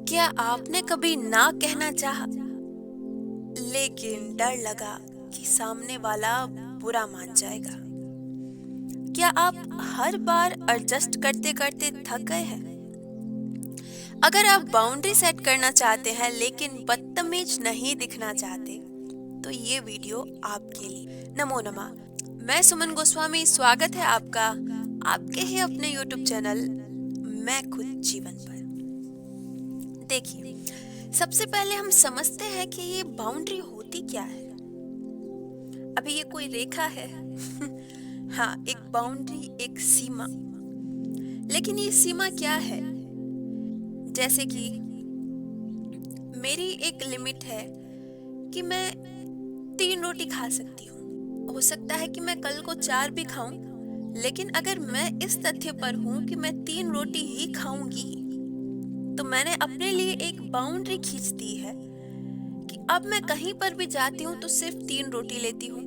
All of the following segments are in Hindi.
क्या आपने कभी ना कहना चाहा, लेकिन डर लगा कि सामने वाला बुरा मान जाएगा? क्या आप हर बार एडजस्ट करते करते थक गए हैं? अगर आप बाउंड्री सेट करना चाहते हैं लेकिन बदतमीज नहीं दिखना चाहते, तो ये वीडियो आपके लिए। नमो नमः। मैं सुमन गोस्वामी, स्वागत है आपका आपके ही अपने YouTube चैनल मैं खुद जीवन पर। देखिए, सबसे पहले हम समझते हैं कि ये बाउंड्री होती क्या है। अभी ये कोई रेखा है हाँ, एक बाउंड्री, एक सीमा। लेकिन ये सीमा क्या है? जैसे कि मेरी एक लिमिट है कि मैं 3 रोटी खा सकती हूँ। हो सकता है कि मैं कल को 4 भी खाऊं, लेकिन अगर मैं इस तथ्य पर हूँ कि मैं 3 रोटी ही खाऊंगी, तो मैंने अपने लिए एक बाउंड्री खींच दी है कि अब मैं कहीं पर भी जाती हूँ तो सिर्फ 3 रोटी लेती हूँ।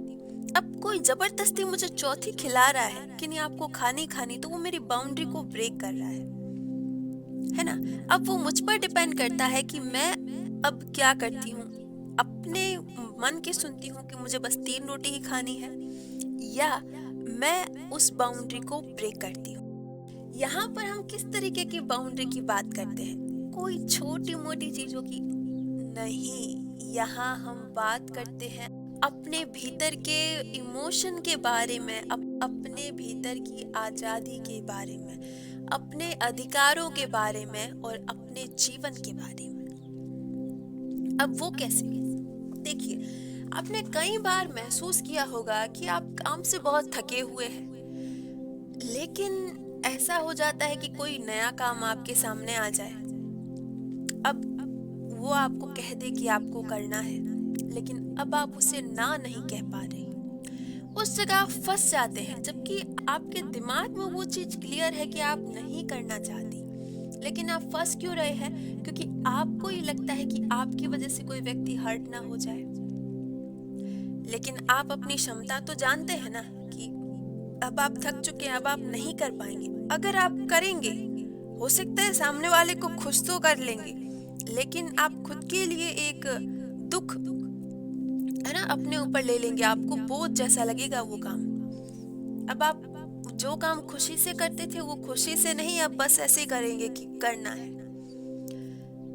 अब कोई जबरदस्ती मुझे चौथी खिला रहा है कि नहीं आपको खानी खानी, तो वो मेरी बाउंड्री को ब्रेक कर रहा है ना। अब वो मुझ पर डिपेंड करता है कि मैं अब क्या करती हूँ। अपने मन की सुनती हूँ कि मुझे बस 3 रोटी ही खानी है, या मैं उस बाउंड्री को ब्रेक करती हूँ। यहाँ पर हम किस तरीके की बाउंड्री की बात करते हैं? कोई छोटी मोटी चीजों की नहीं, यहाँ हम बात करते हैं अपने भीतर के इमोशन के बारे में, अपने भीतर की आजादी के बारे में, अपने अधिकारों के बारे में और अपने जीवन के बारे में। अब वो कैसे? देखिए, आपने कई बार महसूस किया होगा कि आप काम से बहुत थके हुए हैं, लेकिन ऐसा हो जाता है कि कोई नया काम आपके सामने आ जाए। अब वो आपको कह दे कि आपको करना है, लेकिन अब आप उसे ना नहीं कह पा रहे। उस जगह आप फंस जाते हैं, जबकि आपके दिमाग में वो चीज क्लियर है कि आप नहीं करना चाहती, लेकिन आप फंस क्यों रहे हैं? क्योंकि आपको ये लगता है कि आपकी वजह से कोई व्यक्ति हर्ट ना हो जाए। लेकिन आप अपनी क्षमता तो जानते हैं ना कि अब आप थक चुके हैं, अब आप नहीं कर पाएंगे। अगर आप करेंगे, हो सकता है सामने वाले को खुश तो कर लेंगे, लेकिन आप खुद के लिए एक दुख है ना अपने ऊपर ले लेंगे। आपको बोझ जैसा लगेगा वो काम। अब आप जो काम खुशी से करते थे वो खुशी से नहीं, अब बस ऐसे करेंगे कि करना है,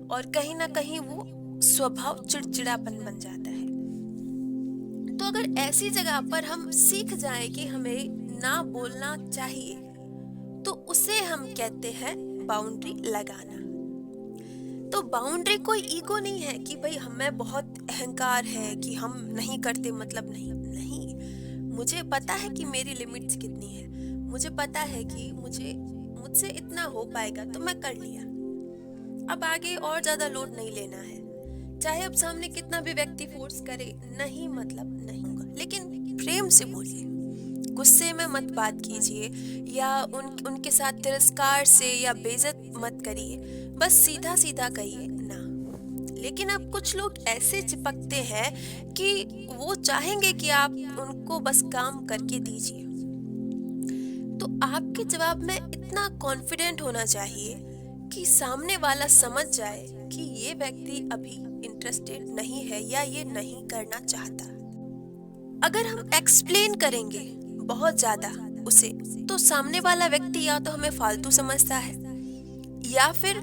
और कहीं ना कहीं वो स्वभाव चिड़चिड़ापन बन जाता है। तो अगर ऐसी जगह पर हम सीख जाएं कि हमें ना बोलना चाहिए, तो उसे हम कहते हैं बाउंड्री लगाना। तो बाउंड्री कोई ईगो नहीं है कि भाई हमें बहुत अहंकार है कि हम नहीं करते मतलब नहीं। मुझे पता है कि मेरी लिमिट्स कितनी है, मुझे पता है कि मुझसे इतना हो पाएगा, तो मैं कर लिया। अब आगे और ज्यादा लोड नहीं लेना है, चाहे अब सामने कितना भी व्यक्ति फोर्स करे, नहीं मतलब नहीं होगा। लेकिन प्रेम से बोलिए, गुस्से में मत बात कीजिए, या उनके साथ तिरस्कार से या बेइज्जत मत करिए, बस सीधा सीधा कहिए ना। लेकिन अब कुछ लोग ऐसे चिपकते हैं कि वो चाहेंगे कि आप उनको बस काम करके दीजिए। तो आपके जवाब में इतना कॉन्फिडेंट होना चाहिए कि सामने वाला समझ जाए कि ये व्यक्ति अभी इंटरेस्टेड नहीं है या ये नहीं करना चाहता। अगर हम एक्सप्लेन करेंगे बहुत ज्यादा उसे, तो सामने वाला व्यक्ति या तो हमें फालतू समझता है, या फिर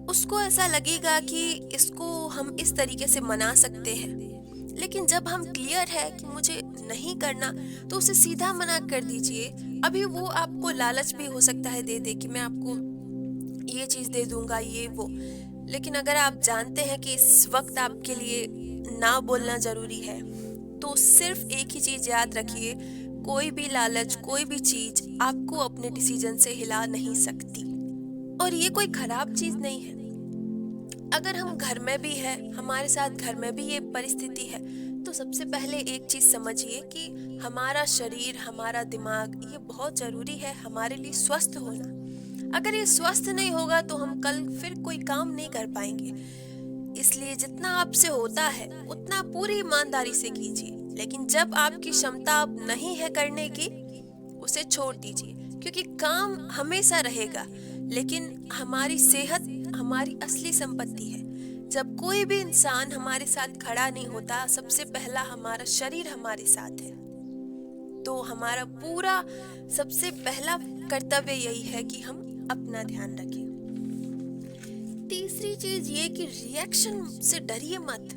उसको ऐसा लगेगा कि इसको हम इस तरीके से मना सकते हैं। लेकिन जब हम क्लियर है कि मुझे नहीं करना, तो उसे सीधा मना कर दीजिए। अभी वो आपको लालच भी हो सकता है दे कि मैं आपको ये चीज दे दूंगा, ये वो। लेकिन अगर आप जानते हैं कि इस वक्त आपके लिए ना बोलना जरूरी है, तो सिर्फ एक ही चीज याद रखिए, कोई भी लालच, कोई भी चीज आपको अपने डिसीजन से हिला नहीं सकती। और ये कोई खराब चीज नहीं है। अगर हम घर में भी है, हमारे साथ घर में भी ये परिस्थिति है, तो सबसे पहले एक चीज समझिए कि हमारा शरीर, हमारा दिमाग, ये बहुत जरूरी है हमारे लिए स्वस्थ होना। अगर ये स्वस्थ नहीं होगा तो हम कल फिर कोई काम नहीं कर पाएंगे। इसलिए जितना आपसे होता है उतना पूरी ईमानदारी से कीजिए, लेकिन जब आपकी क्षमता अब नहीं है करने की, उसे छोड़ दीजिए। क्योंकि काम हमेशा रहेगा, लेकिन हमारी सेहत हमारी असली संपत्ति है। जब कोई भी इंसान हमारे साथ खड़ा नहीं होता, सबसे पहला हमारा शरीर हमारे साथ है। तो हमारा पूरा सबसे पहला कर्तव्य यही है कि हम अपना ध्यान रखें। तीसरी चीज ये कि रिएक्शन से डरिए मत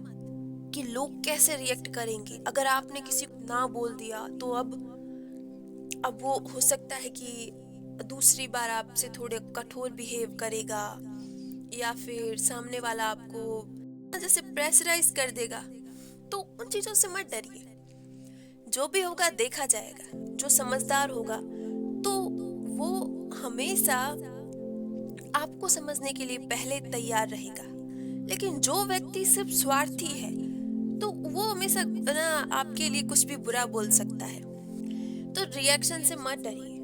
कि लोग कैसे रिएक्ट करेंगे। अगर आपने किसी को ना बोल दिया तो अब वो हो सकता है कि दूसरी बार आपसे थोड़े कठोर बिहेव करेगा, या फिर सामने वाला आपको जैसे प्रेशराइज कर देगा। तो उन चीजों से मत डरिए, जो भी होगा देखा जाएगा। जो समझदार होगा तो वो हमेशा आपको समझने के लिए पहले तैयार रहेगा। लेकिन जो व्यक्ति सिर्फ स्वार्थी है तो वो हमेशा ना आपके लिए कुछ भी बुरा बोल सकता है। तो रिएक्शन से मत डरिए।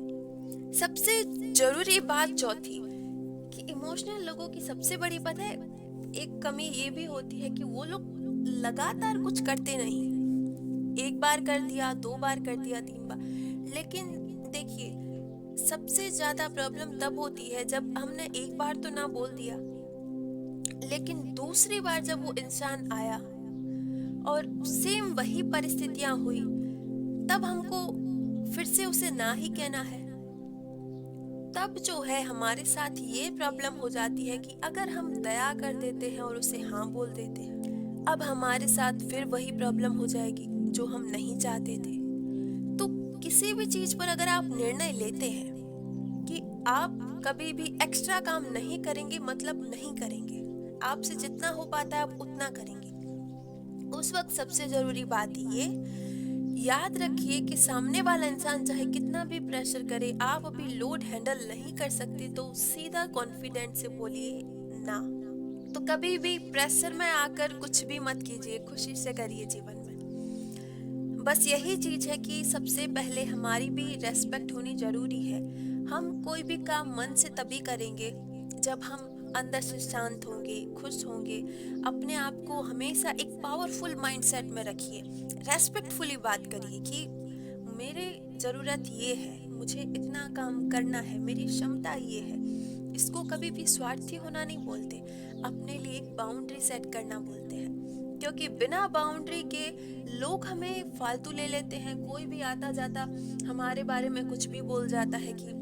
सबसे जरूरी बात चौथी कि इमोशनल लोगों की सबसे बड़ी पता है एक कमी ये भी होती है कि वो लोग लगातार कुछ करते नहीं। एक बार कर दिया, 2 बार कर दिया, 3 बार। लेकिन देखिए, सबसे ज्यादा प्रॉब्लम तब होती है जब हमने एक बार तो ना बोल दिया, लेकिन दूसरी बार जब वो इंसान आया और सेम वही परिस्थितियां हुई, तब हमको फिर से उसे ना ही कहना है। तब जो है हमारे साथ ये प्रॉब्लम हो जाती है कि अगर हम दया कर देते हैं और उसे हाँ बोल देते हैं, अब हमारे साथ फिर वही प्रॉब्लम हो जाएगी जो हम नहीं चाहते थे। तो किसी भी चीज पर अगर आप निर्णय लेते हैं कि आप कभी भी एक्स्ट्रा काम नहीं करेंगे, मतलब नहीं करेंगे, आपसे जितना हो पाता है आप उतना करेंगे, उस वक्त सबसे जरूरी बात ये याद रखिए कि सामने वाला इंसान चाहे कितना भी प्रेशर करे, आप अभी लोड हैंडल नहीं कर सकते तो सीधा कॉन्फिडेंट से बोलिए ना। तो कभी भी प्रेशर में आकर कुछ भी मत कीजिए, खुशी से करिए जीवन में। बस यही चीज है कि सबसे पहले हमारी भी रेस्पेक्ट होनी जरूरी है। हम कोई भी काम मन से तभी करेंगे जब हम अंदर से शांत होंगे, खुश होंगे। अपने आप को हमेशा एक पावरफुल माइंडसेट में रखिए। रेस्पेक्टफुली बात करिए कि मेरे जरूरत ये है, मुझे इतना काम करना है, मेरी क्षमता ये है। इसको कभी भी स्वार्थी होना नहीं बोलते, अपने लिए एक बाउंड्री सेट करना बोलते हैं। क्योंकि बिना बाउंड्री के लोग हमें फालतू ले लेते हैं। कोई भी आता जाता हमारे बारे में कुछ भी बोल जाता है कि,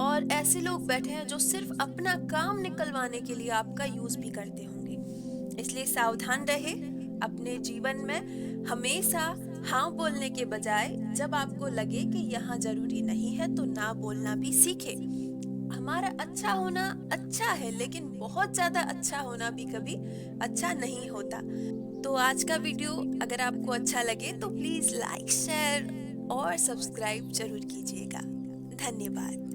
और ऐसे लोग बैठे हैं जो सिर्फ अपना काम निकलवाने के लिए आपका यूज भी करते होंगे। इसलिए सावधान रहे अपने जीवन में। हमेशा हाँ बोलने के बजाय जब आपको लगे कि यहाँ जरूरी नहीं है तो ना बोलना भी सीखे। हमारा अच्छा होना अच्छा है, लेकिन बहुत ज्यादा अच्छा होना भी कभी अच्छा नहीं होता। तो आज का वीडियो अगर आपको अच्छा लगे तो प्लीज लाइक, शेयर और सब्सक्राइब जरूर कीजिएगा। धन्यवाद।